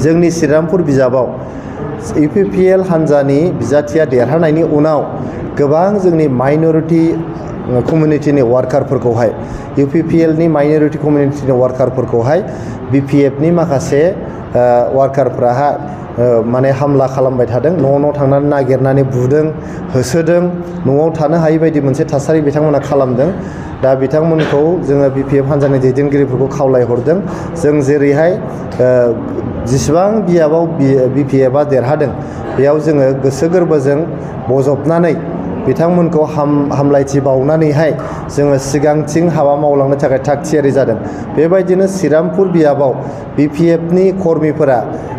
जोंनि श्रीरामपुर बिजाबाव UPPL हान्जानि बिजाथिया देरहानायनि उनाव गोबां जोंनि माइनरिटि कमिउनिटिनि वार्कारफोरखौहाय UPPL नि माइनरिटि कमिउनिटिनि वार्कारफोरखौहाय BPF नि माखासे वार्कारफ्राहा माने हामला खालामबाय थादों न' थांनानै नागिरनानै बुदों होसोदों न'आव थानो हायै बायदि मोनसे थासारि बिथांमोना खालामदों दा बिथांमोनखौ जोङो BPF हान्जानि दैदेनगिरिफोरखौ खावलायहरदों जों जेरैहाय जेसेबां बियाबाव BPF आ देरहादों बेयाव जोङो गोसो गोरबोजों बजबनानै बिथांमोनखौ हामलायथि बावनानैहाय जोङो सिगांथिं हाबा मावलांनो थाखाय थाग थियारि जादों बेबायदिनो श्रीरामपुर बियाबाव BPF नि कर्मिफोरा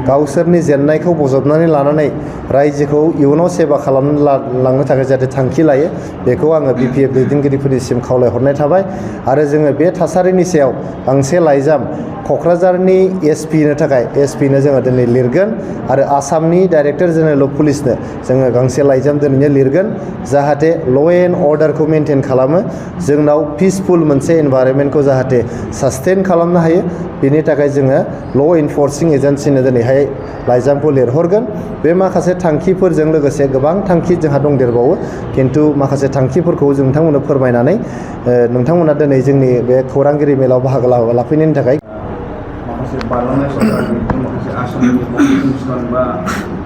गावसोरनि जेननायखौ बजबनानै लानानै रायजोखौ इयुनाव सेवा खालामलांनो थाखाय जाहाथे थांखि लायो बेखौ आङो BPF दैदेनगिरिफोरनिसिम खावलायहरनाय थाबाय आरो जोङो बे थासारिनि सायाव गांसे लाइजाम क'क्राझारनि SP नो थाखाय SP नो जोङो दिनै लिरगोन आरो आसामनि डाइरेक्टर जेनेरेल अफ पुलिसनो जोङो गांसे लाइजाम दिनैनो लिरगोन जाहाथे ल' एन्ड अर्डारखौ मेनटेन खालामो जोंनाव पिसफुल मोनसे एनभायरनमेन्टखौ जाहाथे सास्टेन खालामनो हायो बेनि थाखाय जोङो ल' इनफर्सिं एजेन्सिनो दिनैहाय लाइजामखौ लिरहरगोन बे माखासे थांखिफोरजों लोगोसे गोबां थांखि जोंहा दंदेरबावो खिन्थु माखासे थांखिफोरखौ जों नोंथांमोननो फोरमायनानै नोंथांमोना दिनै जोंनि बे खौरांगिरि मेलाव बाहागो लाफैनायनि थाखाय माखासे बारलांनाय सरकारनि माखासे आसामनि अनुष्ठान बा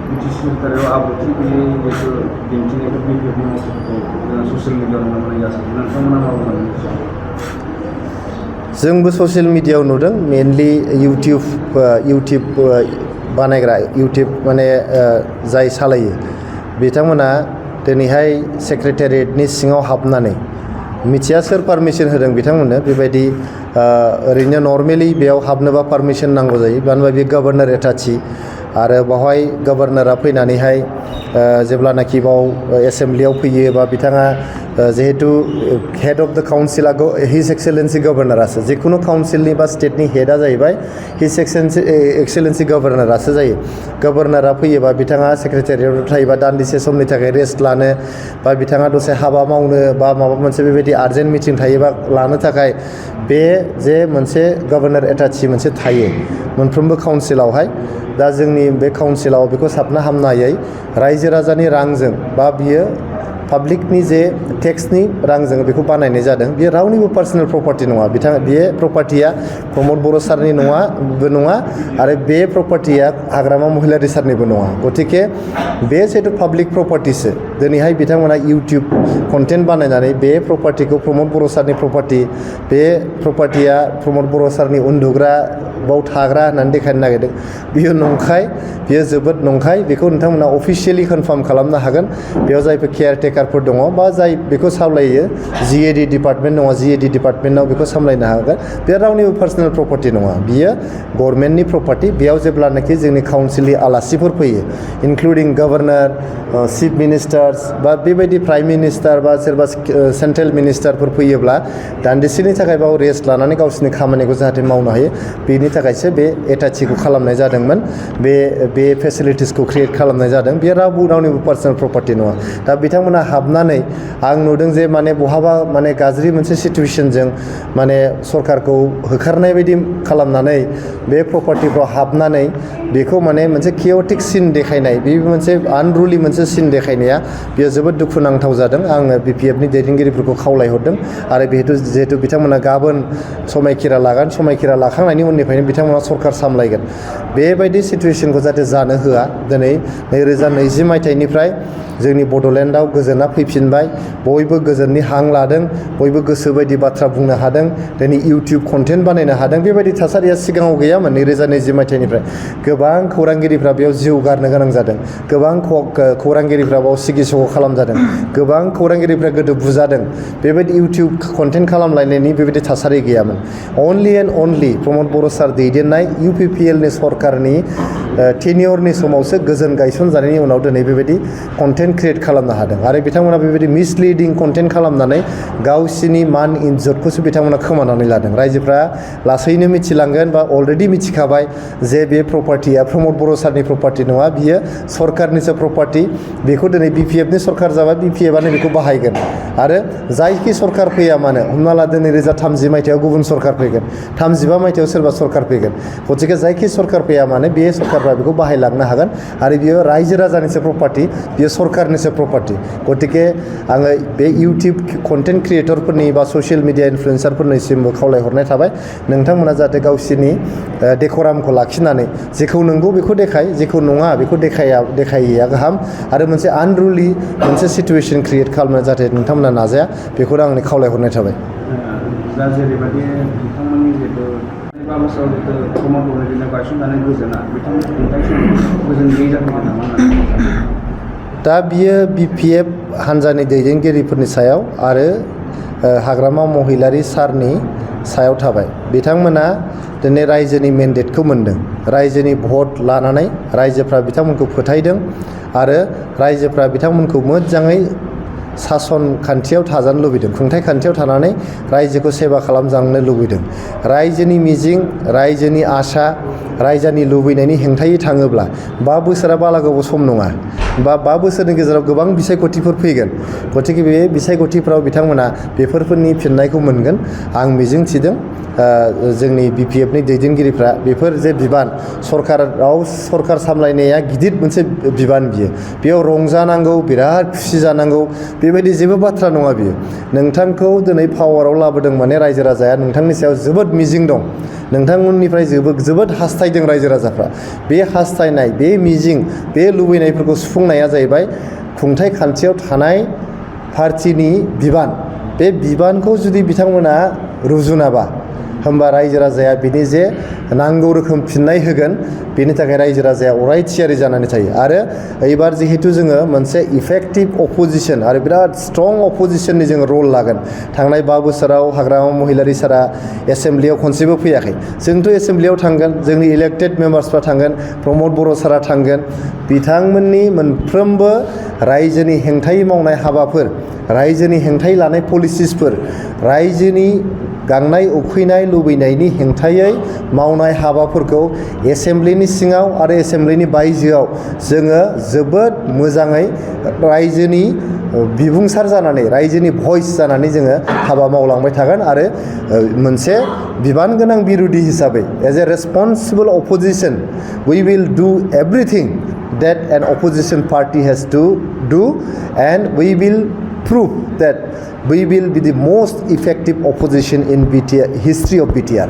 मिथिसुथारियाव आब्रुथि गैयै बेफोर दिन्थिनायखौ BPF नि मावथिफोरखौ ससियेल मिडियायाव नुनो मोननाय जासै नोंथांमोना मा बुंनो जोंबो ससियेल मिडियायाव नुदों मेनलि इउटिउब बानायग्रा इउटिउब माने जाय सालायो बिथांमोना दिनैहाय सेक्रेटारियेटनि सिङाव हाबनानै मिथिया सोर पारमिसन होदों बिथांमोननो बेबायदि ओरैनो नर्मेलि बेयाव हाबनोबा पारमिसन नांगौ जायो मानो होनबा बे गभर्नर एटाची आरो बावहाय गभर्नरा फैनानैहाय जेब्लानाखि बाव एसेम्ब्लियाव फैयो बा बिथाङा जिहेतु हेड अफ द काउन्सिला हिज एक्सेलेन्सि गभर्नरासो जिखुनु काउन्सिलनि बा स्टेटनि हेडआ जाहैबाय हिज एक्सेलेन्सि गभर्नरासो जायो गभर्नरा फैयोबा बिथाङा सेक्रेटारियेटआव थायोबा दान्दिसे समनि थाखाय रेस्ट लानो बा बिथाङा दसे हाबा मावनो बा माबा मोनसे बेबायदि आर्जेन्ट मिटिं थायोबा लानो थाखाय बे जे मोनसे गभर्नर एटाची मोनसे थायो मोनफ्रोमबो काउन्सिलावहाय दा जोंनि बे काउन्सिलाव बेखौ साबना हामनायै रायजो राजानि रांजों बा बियो पाब्लिकनि जे टेक्सनि रांजों बेखौ बानायनाय जादों बेयो रावनिबो पार्सनेल प्रपार्टि नङा बे प्रपार्टिया प्रमद बर' सारनि नङा आरो बे प्रपार्टिया हाग्रामा महिलारि सारनिबो नङा गतिके बे जिहेतु पाब्लिक प्रपार्टिसो दिनैहाय बिथांमोना इउटिउब कन्टेन्ट बानायनानै बे प्रपार्टिखौ प्रमद बर' सारनि प्रपार्टि बे प्रपार्टिया प्रमद बर' सारनि उन्दुग्रा बाव थाग्रा होननानै देखायनो नागिरदों बियो नंखाय बियो जोबोद नंखाय बेखौ नोंथांमोना अफिसियेलि कनफार्म खालामनो हागोन बेयाव जायफोर केयारटेकारफोर दङ बा जाय बेखौ सामलायो GAD डिपार्टमेन्ट दङ GAD डिपार्टमेन्टआव बेखौ सामलायनो हागोन बे रावनिबो पार्सनेल प्रपार्टि नङा बियो गभर्नमेन्टनि प्रपार्टि बेयाव जेब्लानाखि जोंनि काउन्सिलनि आलासिफोर फैयो इनक्लुडिं गभर्नर चिफ मिनिस्टार्स बा बेबायदि प्राइम मिनिस्टार बा सोरबा सेन्ट्रेल मिनिस्टारफोर फैयोब्ला दान्दिसेनि थाखाय बाव रेस्ट लानानै गावसोरनि खामानिखौ जाहाथे मावनो हायो बेनि थाखायसो बे एटाचिखौ खालामनाय जादोंमोन बे फेसिलिटिसखौ क्रिएट खालामनाय जादों बे रावनिबो पार्सनेल प्रपार्टि नङा दा बिथांमोना हाबनानै आं नुदों जे माने बहाबा माने गाज्रि मोनसे सिचुएसनजों माने सरकारखौ होखारनाय बायदि खालामनानै बे प्रपार्टिफ्राव हाबनानै बेखौ माने मोनसे कियटिक सिन देखायनाय बे मोनसे आनरुलि मोनसे सिन देखायनाया बेयो जोबोद दुखुनांथाव जादों आङो BPF नि दैदेनगिरिफोरखौ खावलायहरदों आरो जिहेतु बिथांमोना गाबोन समायखिरा लागोन समायखिरा लाखांनायनि उननिफ्रायनो बिथांमोना सरकार सामलायगोन बेबायदि सिचुएसनखौ जाहाथे जानो होआ दिनै 2020 मायथाइनिफ्राय जोंनि बड'लेण्डआव गोजोना फैफिनबाय बयबो गोजोननि हां लादों बयबो गोसो बायदि बाथ्रा बुंनो हादों दिनै इउटिउब कन्टेन्ट बानायनो हादों बेबायदि थासारिया सिगाङाव गैयामोन 2020 मायथाइनिफ्राय गोबां खौरांगिरिफ्रा बेयाव जिउ गारनो गोनां जादों गोबां खौरांगिरिफ्रा बेयाव सिगिसग' खालामजादों गोबां खौरांगिरिफ्रा गोदो बुजादों बेबायदि इउटिउब कन्टेन्ट खालामलायनायनि बेबायदि थासारि गैयामोन अनलि and only Pramod Bodo' sir दैदेननाय UPPL नि सरकारनि टेनियरनि समावसो गोजोन गायसनजानायनि उनाव दिनै बेबायदि कन्टेन्ट क्रिएट खालामनो हादों आरो बिथांमोना बेबायदि मिसलिडिं कन्टेन्ट खालामनानै गावसिनि मान इज्जतखौसो बिथांमोना खोमानानै लादों रायजोफ्रा लासैनो मिथिलांगोन बा अलरेडि मिथिखाबाय जे बे प्रपार्टिया प्रमद बर' सारनि प्रपार्टि नङा बियो सरकारनिसो प्रपार्टि बेखौ दिनै BPF नि सरकार जाबाय BPF आनो बेखौ बाहायगोन आरो जायखि सरकार फैया मानो हमना ला 2030 मायथाइयाव गुबुन सरकार फैगोन 35 मायथाइयाव सोरबा सरकार फैगोन गतिके जायखि सरकार फैया मानो बे सरकार सरकारफ्रा बेखौ बाहायलांनो हागोन आरो बियो रायजो राजानिसो प्रपार्टि बियो सरकारनिसो प्रपार्टि गतिके आङो बे इउटिउब कन्टेन्ट क्रिएटरफोरनि बा ससियेल मिडिया इनफ्लुएन्सारफोरनिसिमबो खावलायहरनाय थाबाय नोंथांमोना जाहाथे गावसोरनि डेक'रामखौ लाखिनानै जेखौ नंगौ बेखौ देखाय जेखौ नङा बेखौ देखायैया गाहाम आरो मोनसे आनरुलि मोनसे सिटुएसन क्रिएट खालामनो जाहाथे नोंथांमोना नाजाया बेखौनो आंनि खावलायहरनाय थाबाय दा जेरैबायदि बिथांमोननि जितु 5 बोसोराव जितु प्रमद बर'नि गायसनजानाय गोजोना बिथांमोननि खुंथाय गोजोन गैयै जाफैदों नामा दा बियो BPF हान्जानि दैदेनगिरिफोरनि सायाव आरो हाग्रामा महिलारि सारनि सायाव थाबाय बिथांमोना दिनै रायजोनि मेन्डेटखौ मोनदों रायजोनि भट लानानै रायजोफ्रा बिथांमोनखौ फोथायदों आरो रायजोफ्रा बिथांमोनखौ मोजाङै सासन खान्थियाव थाजानो लुबैदों खुंथाय खान्थियाव थानानै रायजोखौ सेवा खालामजानो लुबैदों रायजोनि मिजिं रायजोनि आसा रायजोनि लुबैनायनि हेंथायै थाङोब्ला 5 बोसोरा बाला गोबाव सम नङा बा 5 बोसोरनि गेजेराव गोबां बिसायख'थिफोर फैगोन गतिके बे बिसायख'थिफ्राव बिथांमोना बेफोरनि फिननायखौ मोनगोन आं मिजिं थिदों जोंनि BPFनि दैदेनगिरिफ्रा बेफोर जे बिबान सरकार सामलायनाया गिदिर मोनसे बिबान बियो बेयाव रंजानांगौ बिराद खुसि जानांगौ बेबायदि जेबो बाथ्रा नङा बियो नोंथांखौ दिनै पावाराव लाबोदों माने रायजो राजाया नोंथांनि सायाव जोबोद मिजिं दं नोंथांमोननिफ्राय जोबोद हास्थायदों रायजो राजाफ्रा बे हास्थायनाय बे मिजिं बे लुबैनायफोरखौ सुफुंनाया जाहैबाय खुंथाय खान्थियाव थानाय पार्टिनि बिबान बे बिबानखौ जुदि बिथांमोना रुजुनाबा होमबा रायजो राजाया बिनि जे नांगौ रोखोम फिननाय होगोन बेनि थाखाय रायजो राजाया अराय थियारि जानानै थायो आरो एबार जिहेतु जोङो मोनसे इफेक्टिभ अपोजिशन आरो बिराद स्ट्रं अपोजिशननि जोङो रल लागोन थांनाय 5 बोसोराव हाग्रामा महिलारि सारा एसेम्ब्लियाव खनसेबो फैयाखै जोंथ' एसेम्ब्लियाव थांगोन जोंनि इलेक्टेड मेम्बार्सफ्रा थांगोन प्रमद बर' सारा थांगोन बिथांमोननि मोनफ्रोमबो रायजोनि हेंथायै मावनाय हाबाफोर रायजोनि हेंथायै लानाय पलिसिसफोर रायजोनि गांनाय उखैनाय लुबैनायनि हेंथायै मावनाय हाबाफोरखौ एसेम्ब्लिनि सिङाव आरो एसेम्ब्लिनि बायजोआव जोङो जोबोद मोजाङै रायजोनि बिबुंसार जानानै रायजोनि भइस जानानै जोङो हाबा मावलांबाय थागोन आरो मोनसे बिबान गोनां बिरोधि हिसाबै as a responsible opposition we will do everything that an opposition party has to do and we will prove that we will be the most effective opposition in history of BTR.